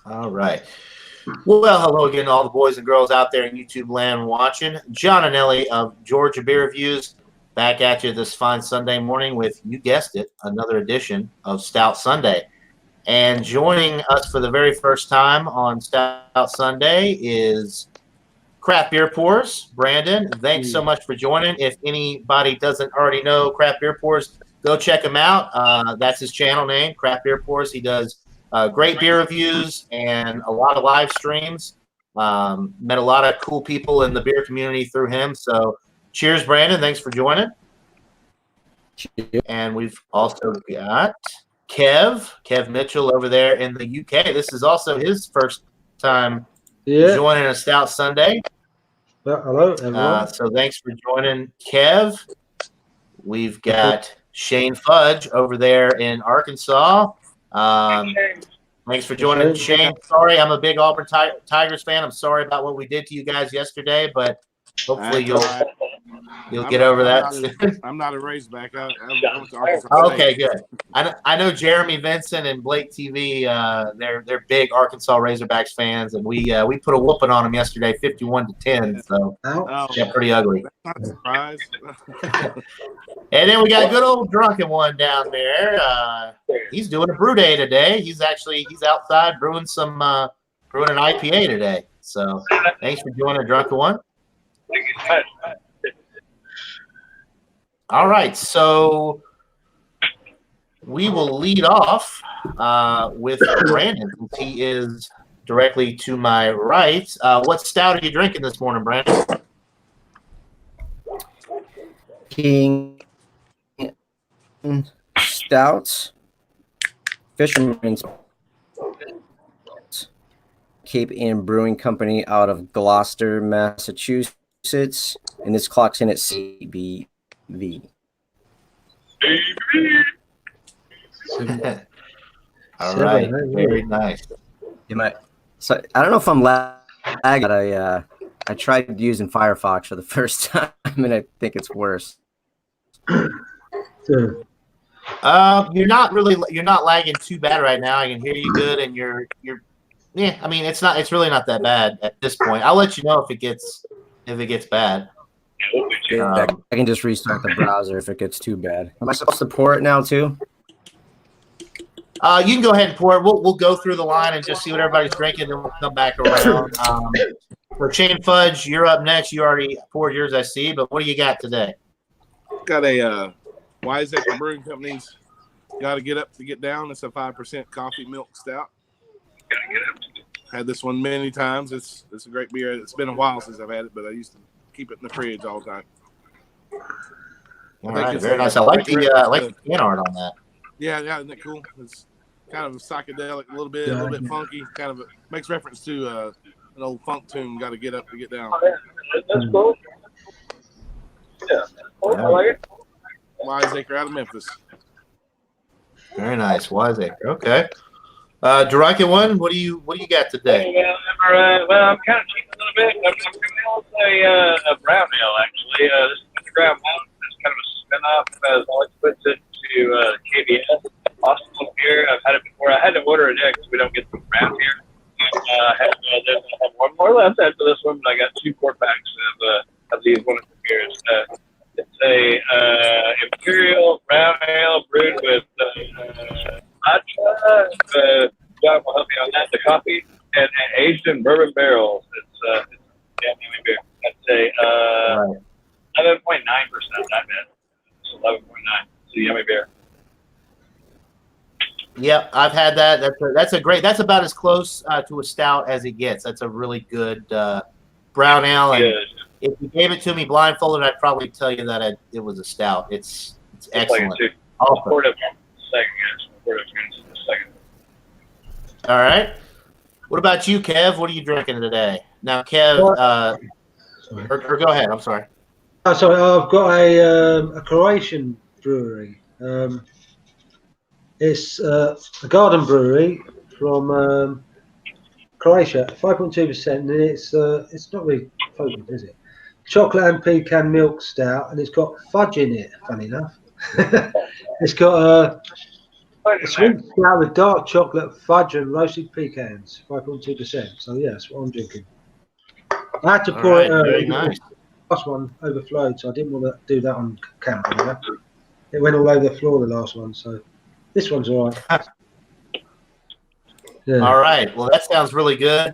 All right. Well, hello again to all the boys and girls out there in YouTube land watching. John and Ellie of Georgia Beer Reviews back at you this fine Sunday morning with, you guessed it, another edition of Stout Sunday. And joining us for the very first time on Stout Sunday is Craft Beer Pours. Brandon, thanks so much for joining. If anybody doesn't already know Craft Beer Pours, go check him out. That's his channel name, Craft Beer Pours. He does great beer reviews and a lot of live streams. Met a lot of cool people in the beer community through him. So cheers, Brandon. Thanks for joining. And we've also got Kev Mitchell over there in the UK. This is also his first time joining a Stout Sunday. Hello, everyone. So thanks for joining, Kev. We've got Shane Fudge over there in Arkansas. Thanks for joining, Shane. Sorry, I'm a big Auburn Tigers fan. I'm sorry about what we did to you guys yesterday, but hopefully you'll get over that. I'm not a Razorback. Okay, good. I know Jeremy Vincent and Blake TV. They're big Arkansas Razorbacks fans, and we put a whooping on them yesterday, 51-10. So yeah, pretty ugly. Not surprised. And then we got a good old drunken one down there. He's doing a brew day today. He's outside brewing an IPA today. So thanks for joining a drunken one. All right, so we will lead off with Brandon, since he is directly to my right. What stout are you drinking this morning, Brandon? King Stout, Fisherman's Cape Ann Brewing Company out of Gloucester, Massachusetts, and this clocks in at CBV. All right, very nice. So I don't know if I'm lagging, but I tried using Firefox for the first time, and I think it's worse. You're not lagging too bad right now. I can hear you good, and you're yeah. I mean, it's really not that bad at this point. I'll let you know if it gets bad. I can just restart the browser if it gets too bad. Am I supposed to pour it now too? You can go ahead and pour it. We'll go through the line and just see what everybody's drinking, then we'll come back around. For Shane Fudge, you're up next. You already poured yours, I see, but what do you got today? Got a Wiseacre Brewing Company's Got to Get Up to Get Down. It's a 5% coffee milk stout. Had this one many times. It's a great beer. It's been a while since I've had it, but I used to keep it in the fridge all the time. All right, very nice. I like the can art on that. Yeah, isn't that cool? It's kind of psychedelic, a little bit funky. Kind of makes reference to an old funk tune. Got to get up to get down. That's cool. Yeah, I like it. Wiseacre out of Memphis. Very nice, Wiseacre. Okay. Drunken one, what do you got today? Well, I'm kind of cheating a little bit. I'm coming with a brown ale, actually. This is Underground Mountain. It's kind of a spin-off, as Alex puts it, to KBS. Awesome beer. I've had it before. I had to order it because we don't get them around here. I have one more left after this one, but I got 2 quart-packs of these wonderful beers. It's a Imperial brown ale brewed with matcha. John will help me on that. The coffee and aged in bourbon barrels. It's yummy beer. That's a 11.9%. Not bad. It's 11.9. It's a yummy beer. Yep, I've had that. That's about as close to a stout as it gets. That's a really good brown ale. And if you gave it to me blindfolded, I'd probably tell you that it was a stout. It's excellent. Awesome. Second. All right. What about you, Kev? What are you drinking today? Now, Kev, or go ahead. I'm sorry. Sorry, I've got a Croatian brewery. It's a garden brewery from Croatia, 5.2%, and it's not really potent, is it? Chocolate and pecan milk stout, and it's got fudge in it. Funny enough, it's got put in It's there? sweet stout with dark chocolate, fudge, and roasted pecans. 5.2%. So yeah, that's what I'm drinking. I had to All pour it right, early. very nice. The last one overflowed, so I didn't want to do that on camera. You know? It went all over the floor, the last one. So this one's all right. Yeah. All right. Well, that sounds really good.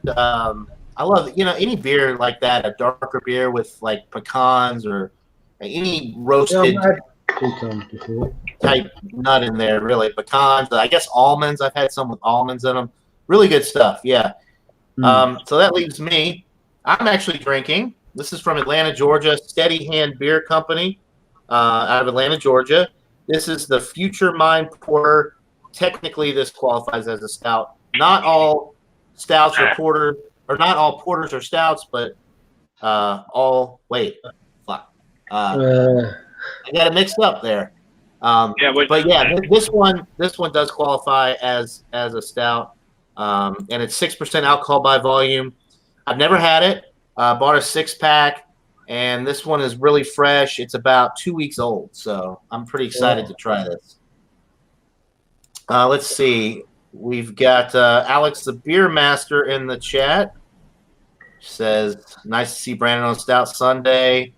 I love, any beer like that, a darker beer with like pecans or any Yeah, roasted I've had 2 times before. type nut in there, really. Pecans, I guess almonds. I've had some with almonds in them. Really good stuff. Yeah. So that leaves me. I'm actually drinking. This is from Atlanta, Georgia, Steady Hand Beer Company out of Atlanta, Georgia. This is the Future Mind Porter. Technically, this qualifies as a stout. Not all stouts or porter, or not all porters or stouts, but all. Wait, fuck. I got it mixed up there. But yeah, this one does qualify as a stout, and it's 6% alcohol by volume. I've never had it. Bought a 6-pack, and this one is really fresh. It's about 2 weeks old, so I'm pretty excited to try this. Let's see. We've got Alex the Beer Master in the chat. Says, nice to see Brandon on Stout Sunday.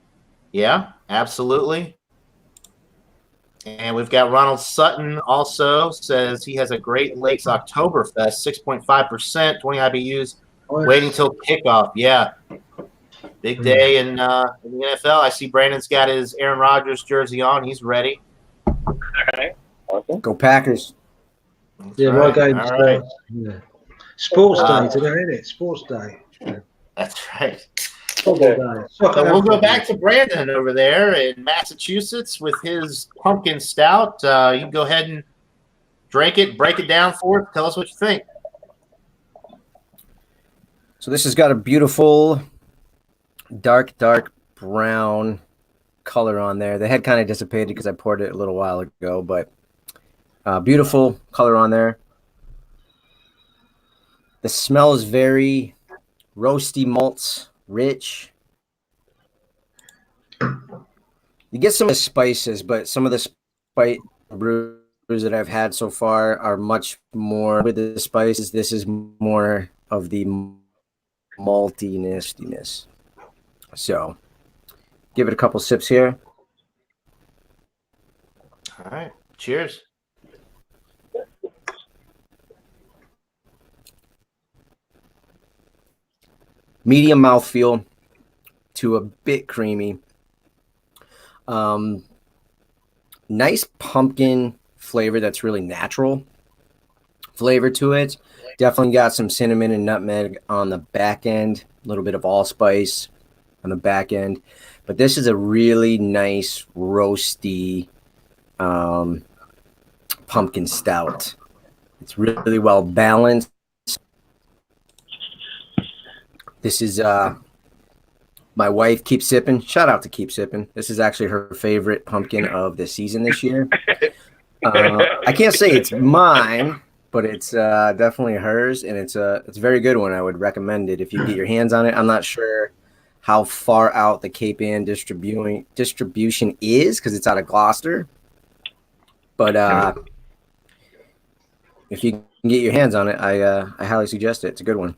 Yeah, absolutely. And we've got Ronald Sutton also says he has a Great Lakes Oktoberfest, 6.5%, 20 IBUs, waiting till kickoff. Yeah, big day in the NFL. I see Brandon's got his Aaron Rodgers jersey on. He's ready. Okay. Awesome. Go Packers. That's Yeah, right. my game All starts. right. Yeah. Sports day today, isn't it? Sports day. Yeah. That's right. Football day. So we'll go back to Brandon over there in Massachusetts with his pumpkin stout. You can go ahead and drink it, break it down for us. Tell us what you think. So this has got a beautiful dark brown color on there. The head kind of dissipated because I poured it a little while ago, but beautiful color on there. The smell is very roasty malts, rich. You get some of the spices, but some of the spice brews that I've had so far are much more with the spices. This is more of the maltiness. So give it a couple sips here. All right. Cheers. Medium mouthfeel to a bit creamy. Nice pumpkin flavor that's really natural flavor to it. Definitely got some cinnamon and nutmeg on the back end, a little bit of allspice on the back end. But this is a really nice roasty pumpkin stout. It's really well balanced. This is my wife, Keep Sippin'. Shout out to Keep Sippin'. This is actually her favorite pumpkin of the season this year. I can't say it's mine, but it's definitely hers, and it's a very good one. I would recommend it if you get your hands on it. I'm not sure how far out the Cape Ann distribution is because it's out of Gloucester, but if you can get your hands on it, I highly suggest it. It's a good one.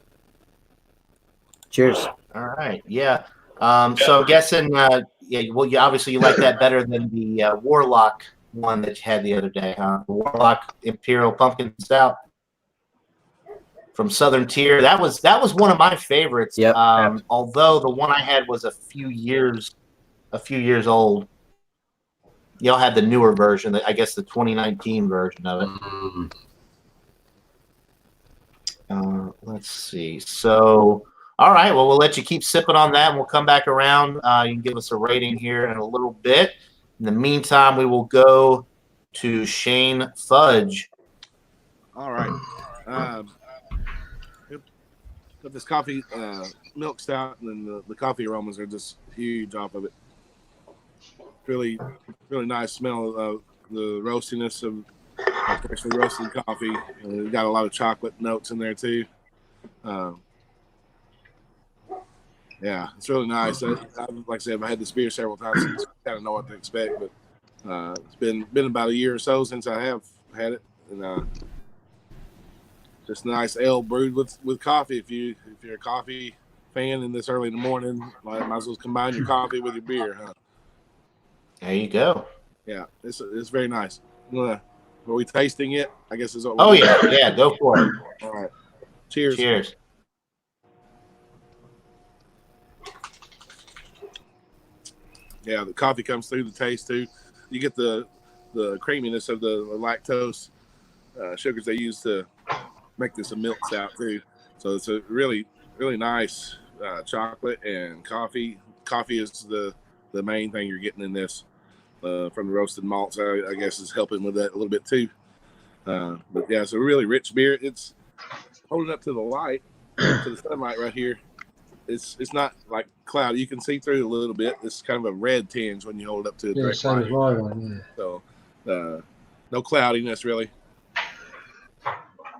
Cheers. All right. Yeah. So I'm guessing, obviously you like that better than the Warlock one that you had the other day, huh? The Warlock Imperial Pumpkin Stout from Southern Tier. That was one of my favorites. Yep. Although the one I had was a few years old. Y'all had the newer version, I guess the 2019 version of it. Let's see. So, all right. Well, we'll let you keep sipping on that, and we'll come back around. You can give us a rating here in a little bit. In the meantime, we will go to Shane Fudge. All right. Got this coffee milk stout, and then the coffee aromas are just huge off of it. Really, really nice smell of the roastiness of freshly roasted coffee. And got a lot of chocolate notes in there too. Yeah, it's really nice. Like I said, I've had this beer several times, so I kind of know what to expect. But it's been about a year or so since I have had it, and just nice ale brewed with coffee. If you're a coffee fan in this early in the morning, might as well combine your coffee with your beer, huh? There you go. Yeah, it's very nice. Are we tasting it? I guess is what. Oh yeah, go for it. All right. Cheers. Cheers. Yeah, the coffee comes through the taste too. You get the creaminess of the lactose sugars they use to make this a milk stout too. So it's a really nice chocolate and coffee. Coffee is the main thing you're getting in this from the roasted malts. I guess is helping with that a little bit too. But yeah, it's a really rich beer. It's holding up to the light, to the sunlight right here. It's not like cloudy. You can see through it a little bit. It's kind of a red tinge when you hold it up to the direct same light. as my one. Yeah. So no cloudiness really.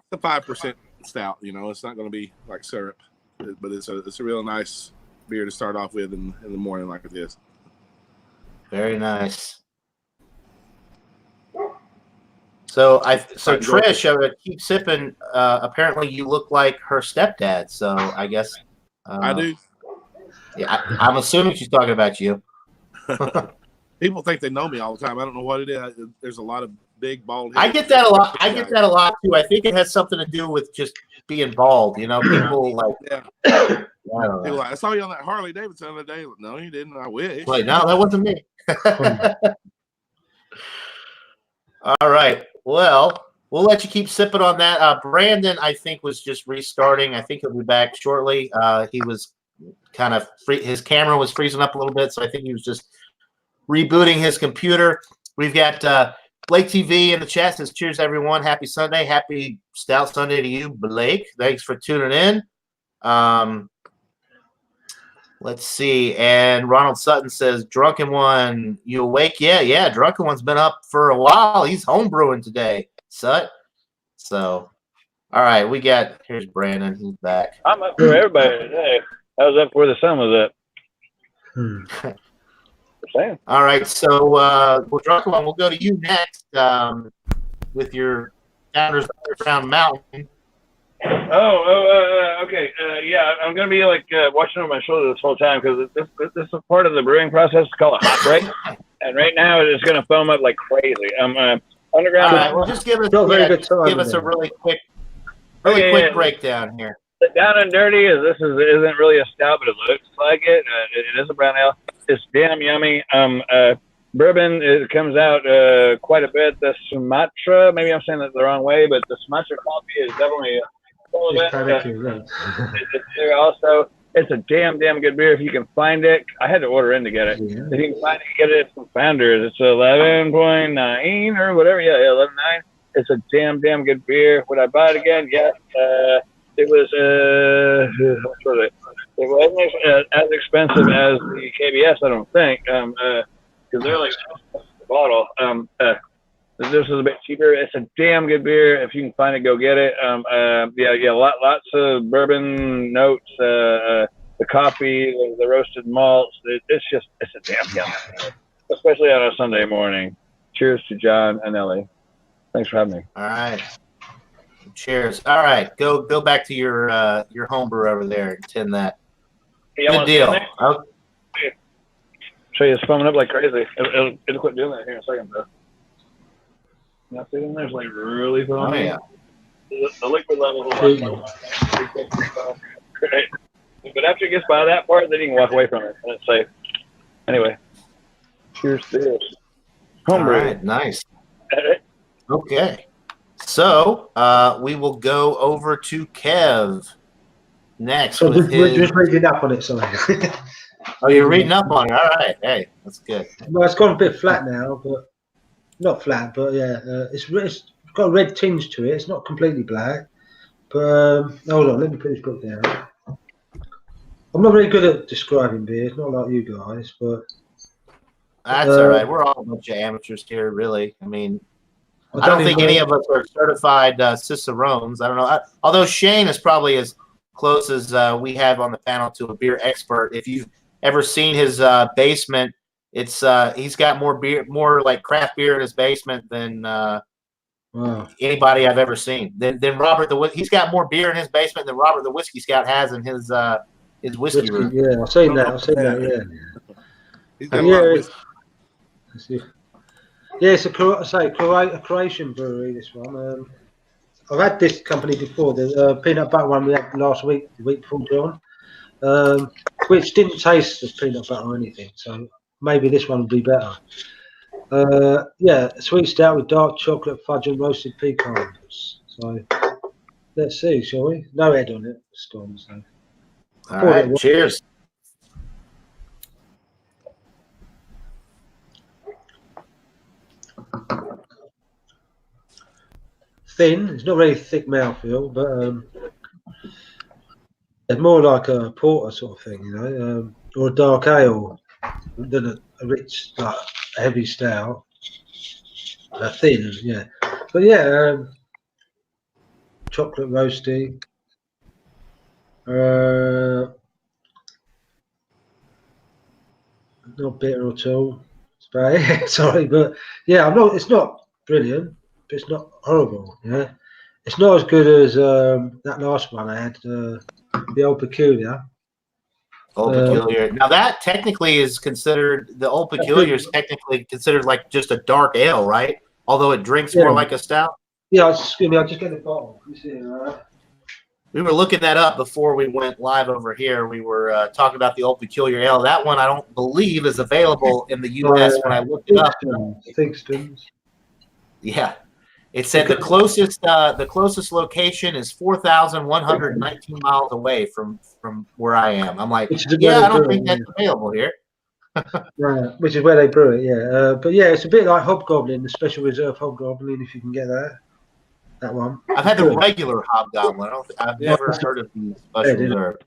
It's a 5% stout. It's not going to be like syrup, but it's a real nice beer to start off with in the morning like this. Very nice. So Trish, keep sipping. Apparently, you look like her stepdad. So I guess I do. Yeah, I'm assuming she's talking about you. People think they know me all the time. I don't know what it is. There's a lot of big bald heads. I get that a lot. I get that a lot too. I think it has something to do with just being bald. People like. Yeah. I don't know. People like, I saw you on that Harley Davidson the other day. No, you didn't. I wish. Wait, no, that wasn't me. All right. Well, we'll let you keep sipping on that. Brandon, I think, was just restarting. I think he'll be back shortly. He was kind of his camera was freezing up a little bit, so I think he was just rebooting his computer. We've got Blake TV in the chat says, cheers, everyone. Happy Sunday. Happy Stout Sunday to you, Blake. Thanks for tuning in. Let's see. And Ronald Sutton says, Drunken One, you awake? Yeah. Drunken One's been up for a while. He's homebrewing today, Sut. So, all right, here's Brandon. He's back. I'm up for everybody today. I was up where the sun was up. All right, so Drunken One, we'll go to you next with your Founders Underground Mountain. Okay. Yeah, I'm going to be watching over my shoulder this whole time because this is a part of the brewing process. It's called a hot break. And right now it's going to foam up like crazy. Underground. All right, well, just give us a really quick breakdown here. The down and dirty is isn't really a stout, but it looks like it. It is a brown ale. It's damn yummy. Bourbon, it comes out quite a bit. The Sumatra, maybe I'm saying that the wrong way, but the Sumatra coffee is definitely full of it. It's there also. It's a damn good beer if you can find it. I had to order in to get it. Yeah. If you can find it, get it from Founders. It's 11.9 or whatever. Yeah, 11.9. It's a damn good beer. Would I buy it again? Yes. It was how much was it? It wasn't as expensive as the KBS, I don't think, because they're like the bottle. This is a bit cheaper. It's a damn good beer. If you can find it, go get it. Lots of bourbon notes, the coffee, the roasted malts. It's a damn yummy, especially on a Sunday morning. Cheers to John and Ellie. Thanks for having me. All right. Cheers. All right, go back to your homebrew over there and tin that. Good deal. Okay. Show you it's foaming up like crazy. It'll quit doing that here in a second, though. You see them? There's like really foaming. Oh yeah. The liquid level is great. But after it gets by that part, then you can walk away from it and it's safe. Anyway, cheers to this. Homebrew. All right, nice. Okay. So we will go over to Kev next. So we're just reading up on it, sorry. Oh, you're reading up on it. All right. Hey, that's good. Well, it's gone a bit flat now, but not flat, but yeah, it's got a red tinge to it. It's not completely black, but hold on, let me put this book down. I'm not very good at describing beers, not like you guys, but that's all right. We're all a bunch of amateurs here, really. I mean, I don't think any of us are certified cicerones. I don't know. Although Shane is probably as close as we have on the panel to a beer expert. If you've ever seen his basement, it's he's got more like craft beer in his basement than Wow. anybody I've ever seen. Then Robert he's got more beer in his basement than Robert the Whiskey Scout has in his whiskey room. Yeah, I've seen that. Yeah. He's got a lot of whiskey. Yeah, it's a Croatian brewery, this one. I've had this company before, the peanut butter one we had last week, the week before John, which didn't taste of peanut butter or anything, so maybe this one would be better. Yeah, sweet stout with dark chocolate, fudge and roasted pecans. So let's see, shall we? No head on it, Storm. So. All right, cheers. Thin. It's not very thick mouthfeel, but it's more like a porter sort of thing, you know, or a dark ale than a rich, like heavy stout. Thin, yeah. But yeah, chocolate roasty. Not bitter at all. Sorry, but yeah, it's not brilliant, but it's not horrible. Yeah, it's not as good as that last one I had, the Old Peculiar. Old Peculiar. Now that technically is considered, the Old Peculiar is technically considered like just a dark ale, right? Although it drinks more like a stout. Yeah, I'll just get the bottle. You see, we were looking that up before we went live over here. We were talking about the Old Peculiar Ale. That one I don't believe is available in the U.S. when I looked it up. Thingstons. Yeah, it said the closest location is 4,119 miles away from where I am. I'm like, yeah, I don't think that's available here. Right, which is where they brew it, yeah. But yeah, it's a bit like Hobgoblin, the Special Reserve Hobgoblin, if you can get that one. I've had the regular Hobgoblin. I've never heard of the Special Reserve.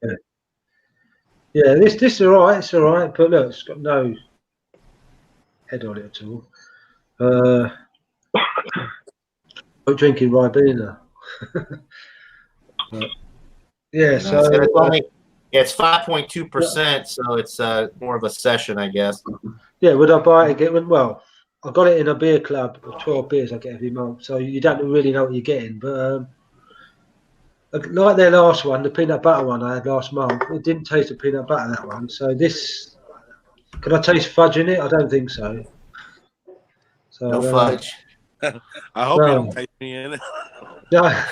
Yeah, this is all right. It's all right, but look, it's got no head on it at all. I'm drinking Ribena. Yeah, so it's only. It's 5.2%, so it's more of a session, I guess. Yeah, would I buy it again? Well, I got it in a beer club of 12 beers I get every month, so you don't really know what you're getting. But like their last one, the peanut butter one I had last month, it didn't taste of peanut butter, that one. So this, can I taste fudge in it? I don't think so. No fudge. I hope you don't taste me in it. Yeah.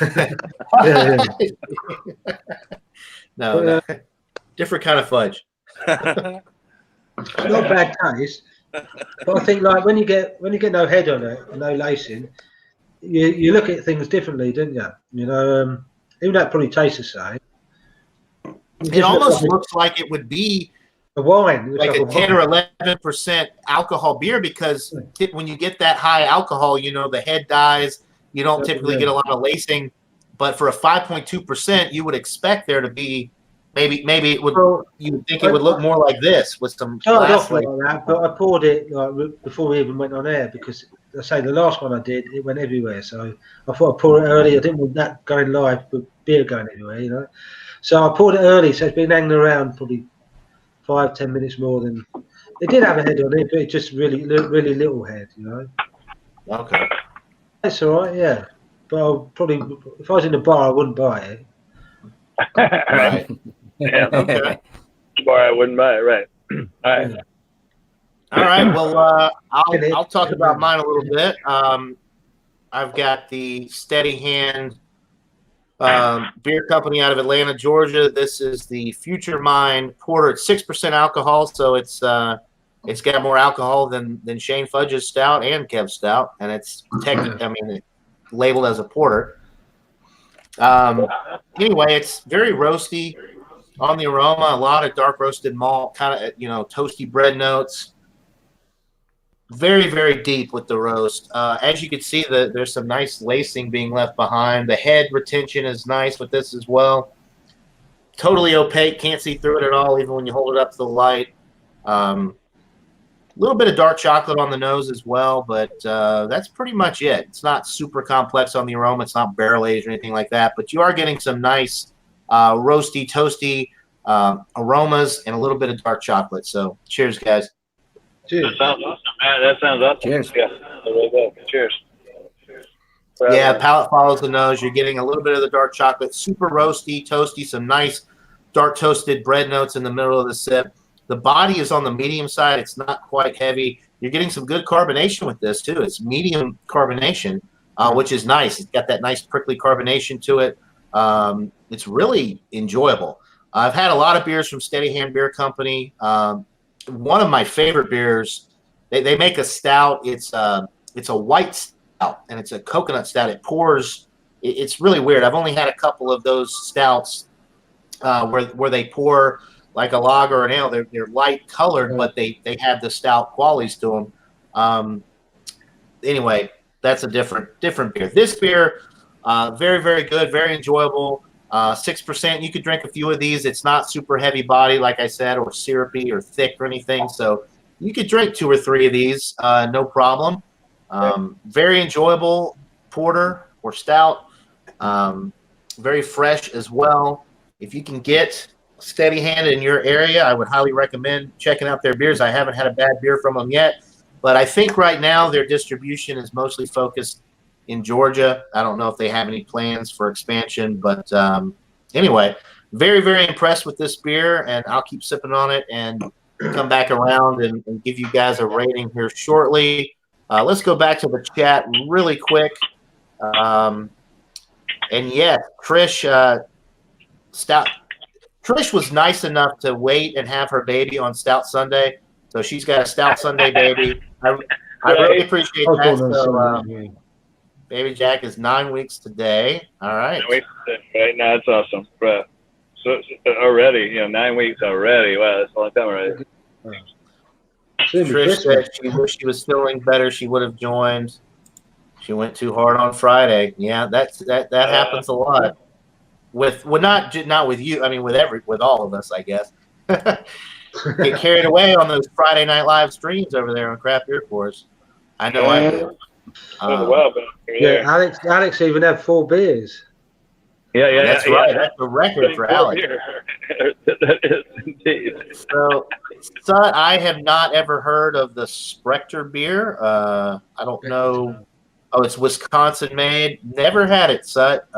No, different kind of fudge. Not bad taste, but I think like when you get no head on it, no lacing, you look at things differently, don't you? You know, even though it probably tastes the same. It almost looks like it would be a wine, like a 10 or 11% alcohol beer, because when you get that high alcohol, you know, the head dies. You don't typically get a lot of lacing. But for a 5.2%, you would expect there to be maybe it would. You would think it would look more like this with some. Off like that, but I poured it like before we even went on air, because I say the last one I did, it went everywhere. So I thought I'd pour it early. I didn't want that going live with beer going everywhere, you know. So I poured it early, so it's been hanging around probably 5-10 minutes more than. It did have a head on it, but it just really little head, you know. Okay. That's all right, yeah. But I'll probably, if I was in the bar, I wouldn't buy it. Right. Yeah. Okay. Bar, I wouldn't buy it. Right. All right. Yeah. All right. Well, I'll talk about mine a little bit. I've got the Steady Hand beer company out of Atlanta, Georgia. This is the Future Mind Porter. It's 6% alcohol, so it's got more alcohol than Shane Fudge's stout and Kev's stout, and it's labeled as a porter. Anyway, it's very roasty on the aroma. A lot of dark roasted malt, kind of toasty bread notes. Very, very deep with the roast. As you can see, there's some nice lacing being left behind. The head retention is nice with this as well. Totally opaque, can't see through it at all, even when you hold it up to the light. A little bit of dark chocolate on the nose as well, but that's pretty much it. It's not super complex on the aroma. It's not barrel aged or anything like that, but you are getting some nice roasty, toasty aromas and a little bit of dark chocolate. So cheers, guys. Cheers. That sounds awesome, man. That sounds awesome. Cheers. Yeah. Really good. Cheers. Yeah, palate follows the nose. You're getting a little bit of the dark chocolate, super roasty, toasty, some nice dark toasted bread notes in the middle of the sip. The body is on the medium side. It's not quite heavy. You're getting some good carbonation with this too. It's medium carbonation, which is nice. It's got that nice prickly carbonation to it. It's really enjoyable. I've had a lot of beers from Steady Hand Beer Company. One of my favorite beers, they make a stout. It's a white stout, and it's a coconut stout. It pours. It's really weird. I've only had a couple of those stouts where they pour like a lager or an ale. They're light colored, but they have the stout qualities to them. Anyway, that's a different beer. This beer, very, very good, very enjoyable. 6%. You could drink a few of these. It's not super heavy body, like I said, or syrupy or thick or anything. So you could drink 2 or 3 of these, no problem. Very enjoyable porter or stout. Very fresh as well. If you can get Steady Hand in your area, I would highly recommend checking out their beers. I haven't had a bad beer from them yet, but I think right now their distribution is mostly focused in Georgia. I don't know if they have any plans for expansion, but anyway, very, very impressed with this beer, and I'll keep sipping on it and come back around and give you guys a rating here shortly. Let's go back to the chat really quick. And yes, Trish, Stout. Trish was nice enough to wait and have her baby on Stout Sunday, so she's got a Stout Sunday baby. I really appreciate that. So, baby Jack is 9 weeks today. All right. 9 weeks right now, that's awesome. So already, 9 weeks already. Wow, that's a long time already. Trish said she wished she was feeling better. She would have joined. She went too hard on Friday. Yeah, that happens a lot. Not with you. I mean, with all of us, I guess. Get carried away on those Friday Night Live streams over there on Craft Beer Force. I know I do. Alex even had 4 beers. Yeah, that's right. That's the record for Alex. That is indeed. So, I have not ever heard of the Sprecher beer. I don't know. Oh, it's Wisconsin made. Never had it, Sut.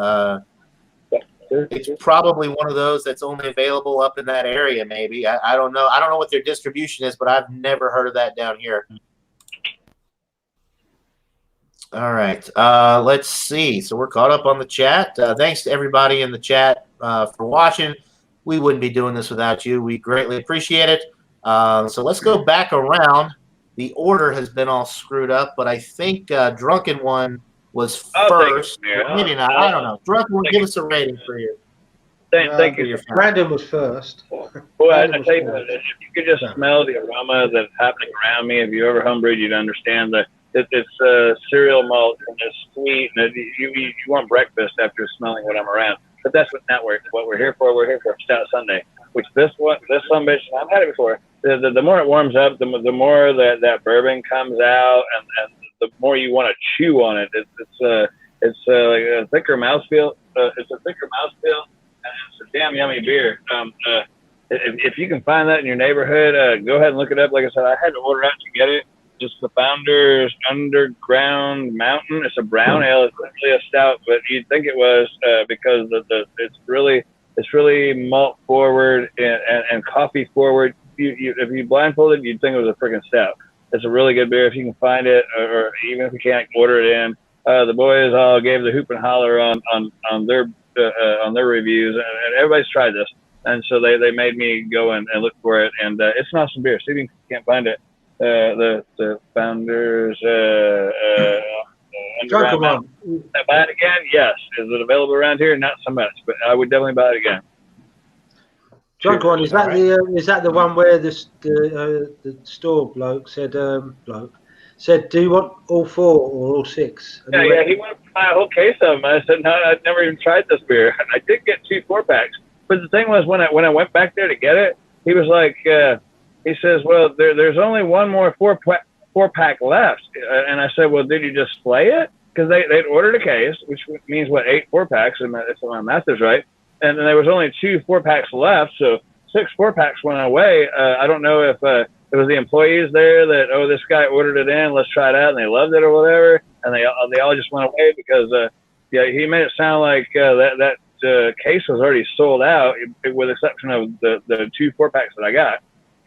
It's probably one of those that's only available up in that area, maybe. I don't know. I don't know what their distribution is, but I've never heard of that down here. All right. Let's see. So we're caught up on the chat. Thanks to everybody in the chat for watching. We wouldn't be doing this without you. We greatly appreciate it. So let's go back around. The order has been all screwed up, but I think Drunken One was first. Maybe not. I don't know. Drunken One, give us a rating for you. Thank you. Brandon was first. Well, I tell you what, if you could just smell the aroma that's happening around me, if you ever homebrewed, you'd understand that it's cereal malt and it's sweet, and you want breakfast after smelling what I'm around. But that's what we're here for. We're here for Stout Sunday, which this bitch, I've had it before. The more it warms up, the more that bourbon comes out, and the more you want to chew on it. It's like a thicker mouthfeel. It's a thicker mouthfeel, and it's a damn yummy beer. If you can find that in your neighborhood, go ahead and look it up. Like I said, I had to order out to get it. Just the Founder's Underground Mountain. It's a brown ale. It's not really a stout, but you'd think it was because it's really malt forward and coffee forward. If you blindfolded, you'd think it was a freaking stout. It's a really good beer if you can find it, or even if you can't order it in. The boys all gave the hoop and holler on their reviews, and everybody's tried this, and so they made me go and look for it, and it's an awesome beer. See if you can't find it. The Founders Underground Mountain. Buy it again? Yes. Is it available around here? Not so much, but I would definitely buy it again. Drunk One, is that the one where the store bloke said, do you want all 4 or all 6? And yeah, he wanted to buy a whole case of them. I said, no, I'd never even tried this beer. I did get 2 4-packs, but the thing was, when I went back there to get it, he was like, he says, well, there's only one more 4-pack left, and I said, well, did you just display it? Because they'd ordered a case, which means 8 4-packs, if my math is right. And then there was only 2 4-packs left, so 6 4-packs went away. I don't know if was the employees there that, oh, this guy ordered it in, let's try it out, and they loved it or whatever, and they all just went away because he made it sound like that case was already sold out, with the exception of the 2 4-packs that I got.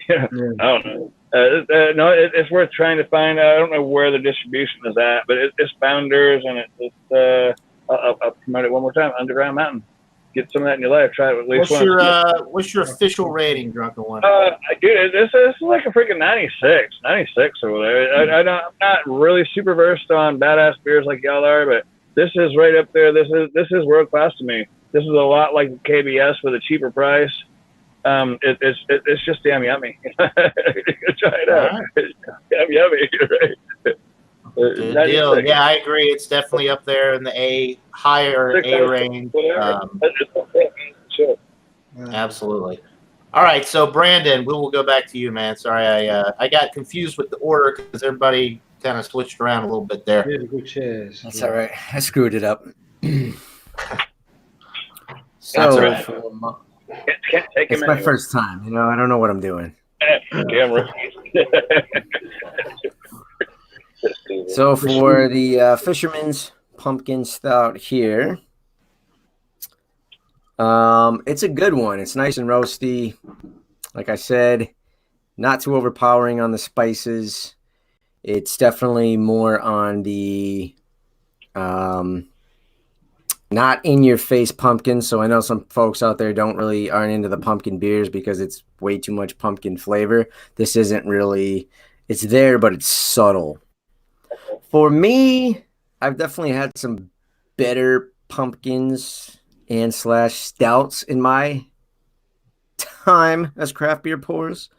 I don't know. No, it's worth trying to find. I don't know where the distribution is at, but it's Founders, and it's I'll promote it one more time. Underground Mountain. Get some of that in your life. Try it at least once. What's your official rating, Drunken One? Dude, this is like a freaking 96 over there. I'm not really super versed on badass beers like y'all are, but this is right up there. This is world class to me. This is a lot like KBS with a cheaper price. It's just damn yummy. Try it out. Right. It's damn yummy, right? Good deal. Yeah, I agree. It's definitely up there in the higher A range. Sure. Absolutely. All right, so Brandon, we will go back to you, man. Sorry, I got confused with the order because everybody kind of switched around a little bit there. Really good cheers. That's all right. I screwed it up. That's all right. It's my first time. I don't know what I'm doing. So for the Fisherman's Pumpkin Stout here, it's a good one. It's nice and roasty. Like I said, not too overpowering on the spices. It's definitely more on the not in your face pumpkin. So I know some folks out there aren't into the pumpkin beers because it's way too much pumpkin flavor. This isn't really, it's there, but it's subtle. For me, I've definitely had some better pumpkins and / stouts in my time as craft beer pours.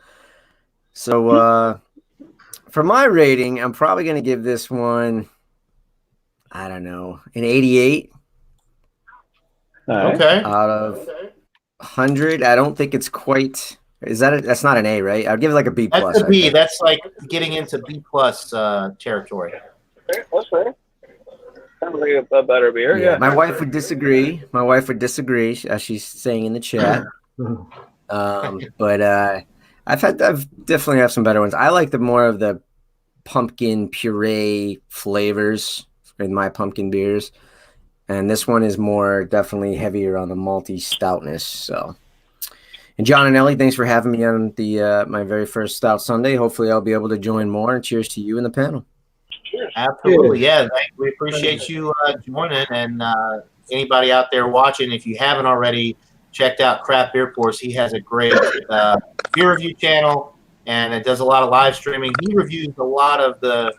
So for my rating, I'm probably going to give this one, I don't know, an 88. Okay. Out of 100. I don't think it's quite. That's not an A, right? I'd give it like a B plus. That's a B. That's like getting into B plus territory. That's fair. Sounds like a better beer. Yeah. My wife would disagree. As she's saying in the chat. But I've definitely have some better ones. I like the more of the pumpkin puree flavors in my pumpkin beers. And this one is more definitely heavier on the malty stoutness. So, and John and Ellie, thanks for having me on the my very first Stout Sunday. Hopefully, I'll be able to join more. And cheers to you and the panel. Cheers. Absolutely, yeah. We appreciate you joining. And anybody out there watching, if you haven't already checked out Craft Beer Pours, he has a great beer review channel, and it does a lot of live streaming. He reviews a lot of the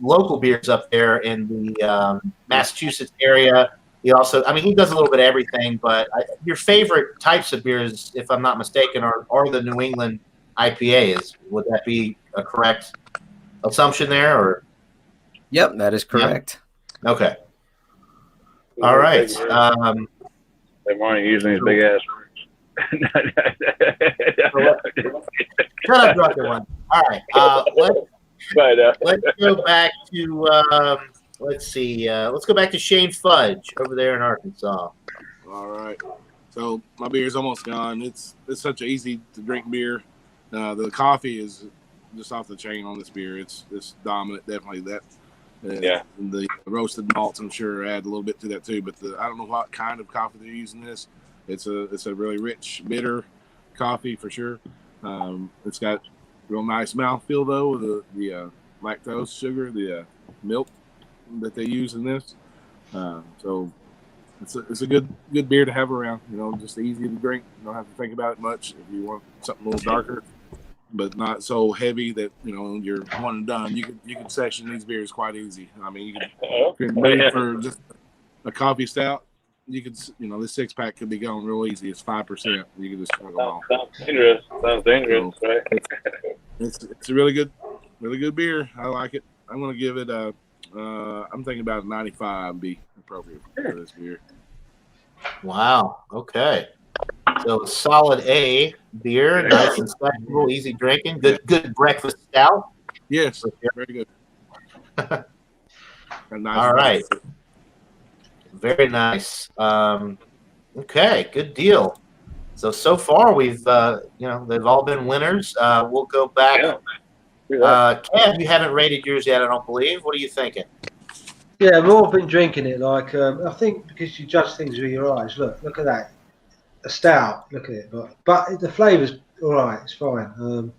local beers up there in the Massachusetts area. He also, he does a little bit of everything, but your favorite types of beers, if I'm not mistaken, are the New England IPAs. Would that be a correct assumption there? Or? Yep, that is correct. Yeah. Okay. All right. They weren't using these big ass words. Shut up, Drunken One. All right. Let's go back to let's see. Let's go back to Shane Fudge over there in Arkansas. All right. So my beer is almost gone. It's such an easy to drink beer. The coffee is just off the chain on this beer. It's dominant, definitely that. The roasted malts, I'm sure, add a little bit to that too. But I don't know what kind of coffee they're using this. It's a really rich, bitter coffee for sure. It's got real nice mouthfeel though with the lactose sugar, the milk that they use in this. So it's a good beer to have around. Just easy to drink. You don't have to think about it much. If you want something a little darker, but not so heavy that you're one and done. You can section these beers quite easy. You can wait for just a coffee stout. You could, this 6-pack could be going real easy. It's 5%. You can just chug them all. Sounds dangerous, right? It's a really good beer. I like it. I'm gonna give it I'm thinking about a 95 would be appropriate for this beer. Wow. Okay. So solid A beer, nice and flexible, easy drinking, good breakfast stout. Yes, very good. Nice. All right. Very nice. Okay, good deal. So far we've they've all been winners. We'll go back. Yeah. Kev, you haven't rated yours yet, I don't believe. What are you thinking? Yeah, we've all been drinking it. Like I think because you judge things with your eyes. Look at that, a stout. Look at it, but the flavour's all right. It's fine.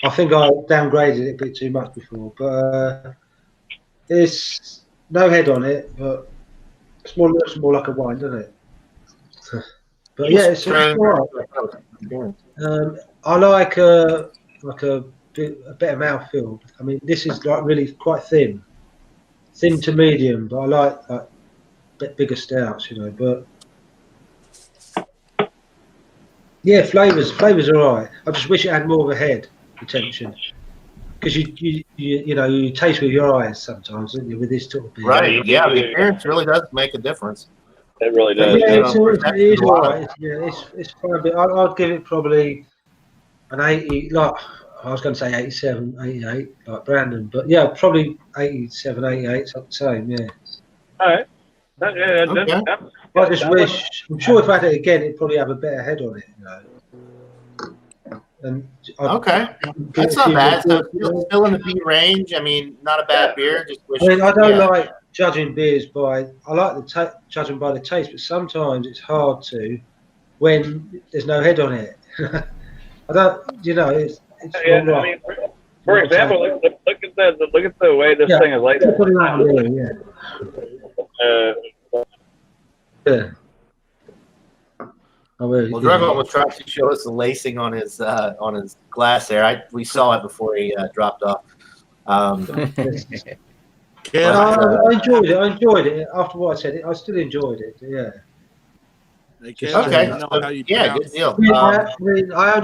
I think I downgraded it a bit too much before, but it's no head on it. But looks more like a wine, doesn't it? But yeah, it's all right. I like a better mouthfeel. I mean, this is like really quite thin to medium, but I like a bit bigger stouts, But yeah, flavors are alright. I just wish it had more of a head retention because you taste with your eyes sometimes, don't you? With this sort of beer, Right. Yeah, the appearance really does make a difference. It really But does. yeah, Yeah. it is alright. It's fine. But I'd give it probably an 80. Like I was going to say 87, 88, like Brandon. But yeah, probably 87, 88. It's the same. Yeah. All right. Yeah, Okay. I just wish. I'm sure if I had it again, it'd probably have a better head on it. And Okay. That's not bad. So still in the B range. I mean, not a bad beer. Just wish. I mean, I don't like judging beers by. I like judging by the taste, but sometimes it's hard to when there's no head on it. I don't. It's Yeah, I mean, for example, look at the way this thing is laid out. Put it out there, yeah. Well, Drago was trying to show us the lacing on his glass there. We saw it before he dropped off. I enjoyed it. After what I said, I still enjoyed it. Yeah. Okay. Good deal. I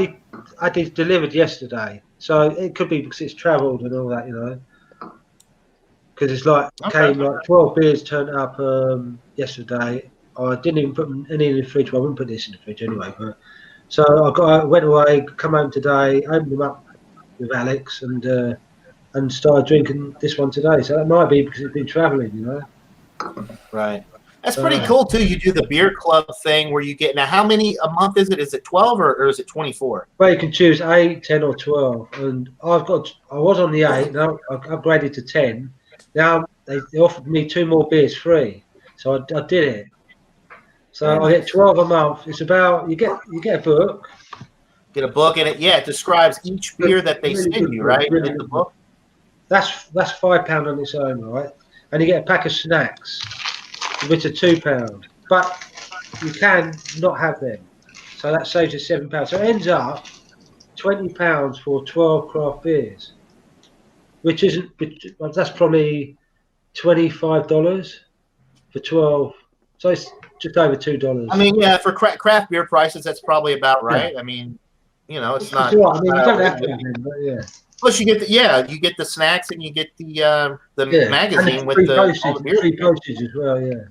had it delivered yesterday, so it could be because it's travelled and all that, Because it's like came like 12 beers turned up yesterday. I didn't even put any in the fridge. Well, I wouldn't put this in the fridge anyway. But so I went away, come home today, opened them up with Alex, and started drinking this one today. So that might be because it's been travelling, Right. That's pretty cool too. You do the beer club thing where you get now. How many a month is it? Is it 12 or is it 24? Well, you can choose 8, 10, or 12. And I was on the 8. Now I upgraded to 10. Now they offered me 2 more beers free, so I did it. So I get 12 a month. It's about you get a book. Get a book and it describes each beer that they send you, right? Really in the book. That's £5 on its own, right? And you get a pack of snacks, which are £2. But you can not have them, so that saves you £7. So it ends up £20 for 12 craft beers, which isn't. That's probably $25 for 12. So it's just over $2. I mean, yeah, for craft beer prices, that's probably about right. Yeah. I mean, it's not. It's I mean, you don't have to have them, but yeah. Plus, you get the snacks and you get the magazine with all the beer. Free postage as well, yeah.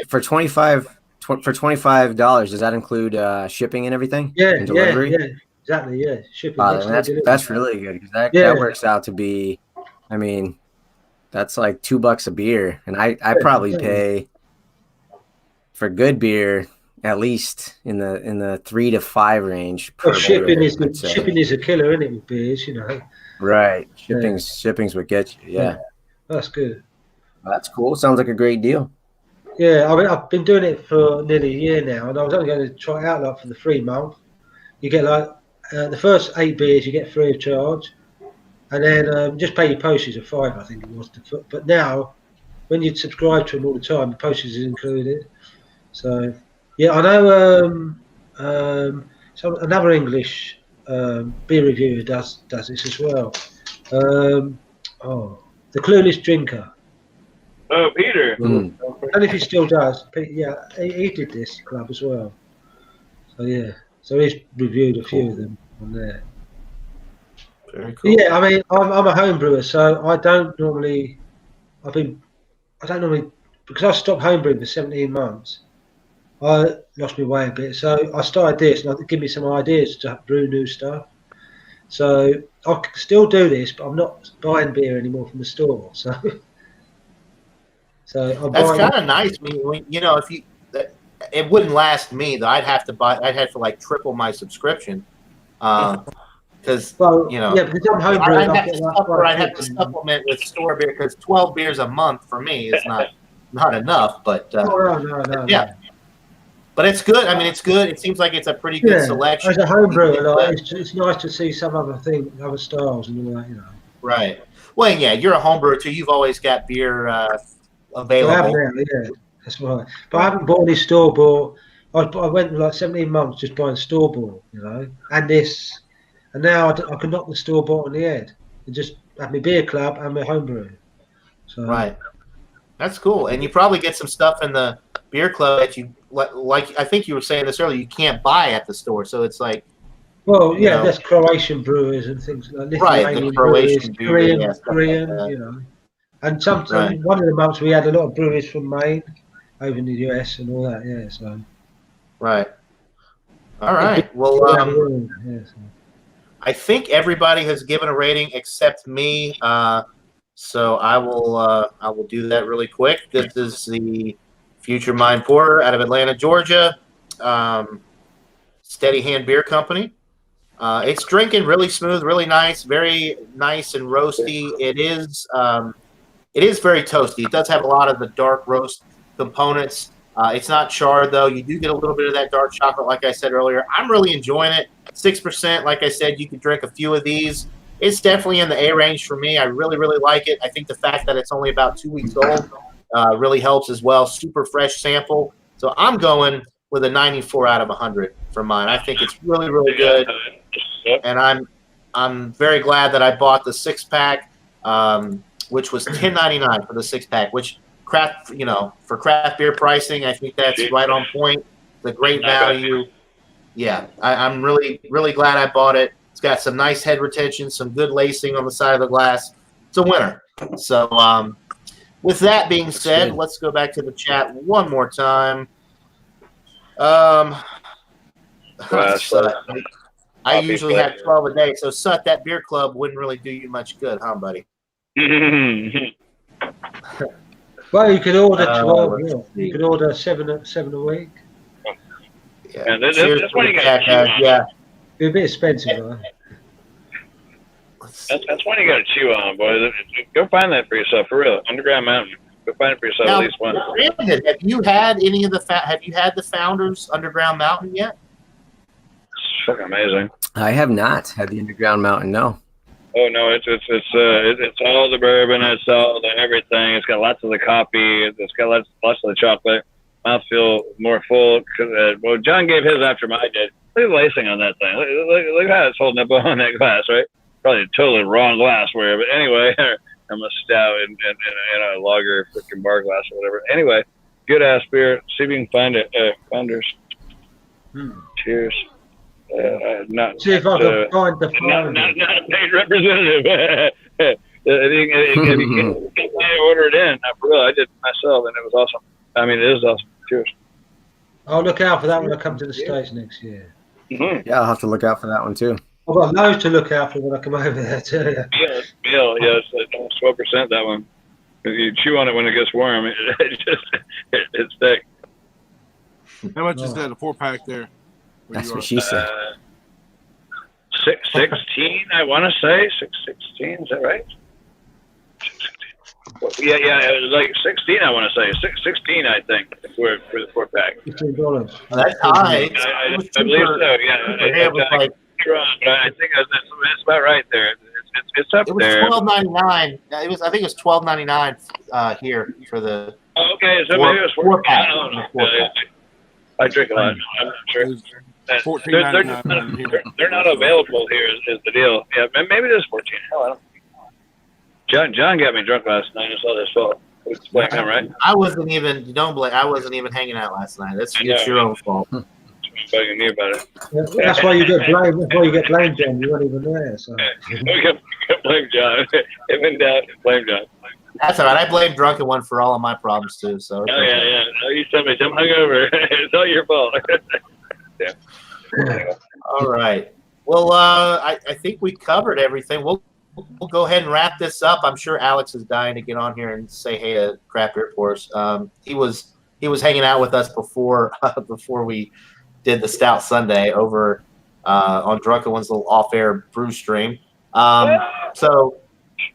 For $25, does that include shipping and everything? Yeah, and delivery? Yeah, exactly. Yeah, shipping. That's really good because that works out to be. I mean, that's like $2 a beer, and I probably pay for good beer at least in the 3 to 5 range. Shipping is a killer, isn't it, with beers? Right. Shipping's what gets you. Yeah. That's good. That's cool. Sounds like a great deal. Yeah, I mean, I've been doing it for nearly a year now, and I was only going to try it out for the 3 month. You get the first 8 beers you get free of charge, and then just pay your postage of £5, I think it was. But now, when you subscribe to them all the time, the postage is included. So, yeah, I know. Another English beer reviewer does this as well. The Clueless Drinker. Oh, Peter. I don't know if he still does. Yeah, he did this club as well. So yeah, he's reviewed a few of them on there. Very cool. Yeah, I mean, I'm a home brewer, so I don't normally because I stopped homebrewing for 17 months. I lost my way a bit, so I started this, and it gave me some ideas to brew new stuff. So I can still do this, but I'm not buying beer anymore from the store. So that's kind of nice. I mean, it wouldn't last me though. I'd have to like triple my subscription. Because Well, you know, yeah, because I'm homebrewing. I'd have to supplement with store beer because 12 beers a month for me is not enough. But no. yeah, but it's good. I mean, it's good. It seems like it's a pretty good selection. As a homebrewer, like, it's nice to see some other styles and all that, you know. Right. Well, yeah, you're a homebrewer too. You've always got beer available. Yeah, that's right. But I haven't bought any store bought. I went like 17 months just buying store bought, you know, and this. And now I can knock the store bought on the head and just have my beer club and my homebrew. So. Right. That's cool. And you probably get some stuff in the beer club that you like. I think you were saying this earlier. You can't buy at the store, so it's like. Well, yeah, there's Croatian brewers and things like Lithuanian Croatian brewers, Korean, you know. And sometimes one of the months we had a lot of brewers from Maine over in the US and all that. Yeah, so. Right. All right. Well, I think everybody has given a rating except me. So I will do that really quick. This is the Future Mind Porter out of Atlanta, Georgia. Steady Hand Beer Company. It's drinking really smooth, really nice, very nice and roasty. It is very toasty. It does have a lot of the dark roast components. It's not charred though. You do get a little bit of that dark chocolate, like I said earlier. I'm really enjoying it. 6%, like I said, you could drink a few of these. It's definitely in the A range for me. I really, really like it. I think the fact that it's only about 2 weeks old really helps as well. Super fresh sample. So I'm going with a 94 out of 100 for mine. I think it's really, really good. And I'm very glad that I bought the 6-pack, which was $10.99 for the 6-pack, which for craft beer pricing, I think that's right on point. The great value. Yeah, I'm really, really glad I bought it. It's got some nice head retention, some good lacing on the side of the glass. It's a winner. So with that being said, let's go back to the chat one more time. I usually have 12 a day, so Sut, that beer club wouldn't really do you much good, huh, buddy? Well, you could order 12. You could order seven a week. Yeah, that's what you got. Yeah, be a bit expensive, though. That's one you got to chew on, boys. Go find that for yourself, for real. Underground Mountain. Go find it for yourself now, at least once. Brandon, have you had any of the Founders Underground Mountain yet? It's fucking amazing. I have not had the Underground Mountain. No. Oh no, it's all the bourbon, it's all the everything. It's got lots of the coffee. It's got lots of the chocolate. Mouth feel more full. Well, John gave his after my did. Look at the lacing on that thing. Look how it's holding up on that glass, right? Probably totally wrong glassware, but anyway, I'm a stout and a lager freaking bar glass or whatever. Anyway, good ass beer. See if you can find it. Founders. Cheers. See if I can find the not a paid representative. If you can order it in, for real, I did it myself, and it was awesome. I mean, it is awesome. Cheers. I'll look out for that when I come to the States next year. Mm-hmm. Yeah, I'll have to look out for that one too. I've got loads to look out for when I come over there too. Yeah, it's almost 12% that one. If you chew on it when it gets warm, it's thick. How much is that? A 4-pack there? That's what she said. 16, I want to say 616. Is that right? Yeah. It was like 16. I want to say 16. I think for the 4-pack. $15. That's high. I believe so. Yeah. But I think it's about right there. It's up there. It was $12.99. I think it was $12.99 here for the. Oh, okay, so maybe it was 4-pack. I drink a lot. I'm not sure. They're not available here. Is the deal? Yeah, maybe it is 14. Hell, I don't. John got me drunk last night. It's all his fault. It's blame him, right? I wasn't even. Don't blame. I wasn't even hanging out last night. It's your own fault. Bugging me about it. Yeah, that's why you get blamed. That's why you get blamed, John. You weren't even there. So. We got blame John. If in doubt, blame John. That's all right. I blame Drunken One for all of my problems too. So. Yeah. Oh, you sent me. I'm hungover. It's all your fault. Yeah. All right. Well, I think we covered everything. We'll go ahead and wrap this up. I'm sure Alex is dying to get on here and say hey to Craft Beer for us. He was was hanging out with us before we did the Stout Sunday over on Drunken One's little off-air brew stream. So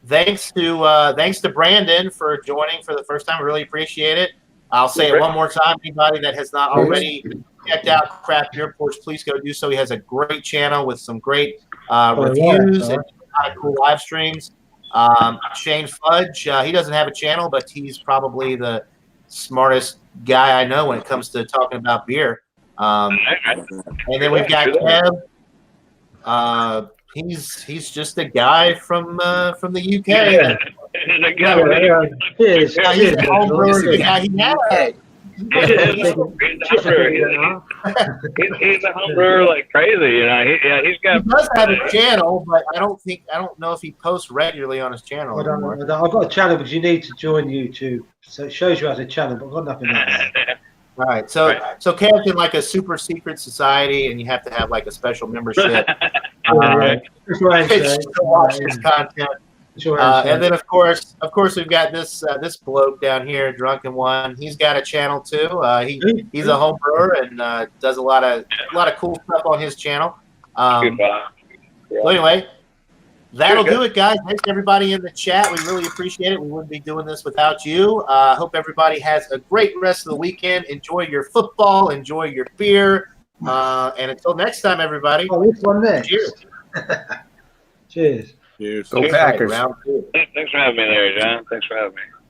thanks to Brandon for joining for the first time. I really appreciate it. I'll say it one more time. Anybody that has not already checked out Craft Beer Porch, please go do so. He has a great channel with some great reviews and a lot of cool live streams. Shane Fudge, he doesn't have a channel, but he's probably the smartest guy I know when it comes to talking about beer. And then we've got Kev. He's just a guy from the UK. He's a home brewer. He's a home brewer like crazy, you know. He does have a channel, but I don't know if he posts regularly on his channel anymore. I've got a channel, but you need to join YouTube, so it shows you as a channel, but I've got nothing like that. All right, so Kev's in like a super secret society, and you have to have like a special membership to watch his content. And then of course we've got this bloke down here, Drunken One. He's got a channel too. He's a home brewer and does a lot of cool stuff on his channel. So anyway, that'll do it, guys. Thanks to everybody in the chat. We really appreciate it. We wouldn't be doing this without you. Hope everybody has a great rest of the weekend. Enjoy your football. Enjoy your beer. And until next time, everybody. This one next. Cheers. Cheers. Cheers. Go Packers. Round two. Thanks for having me there, John. Thanks for having me.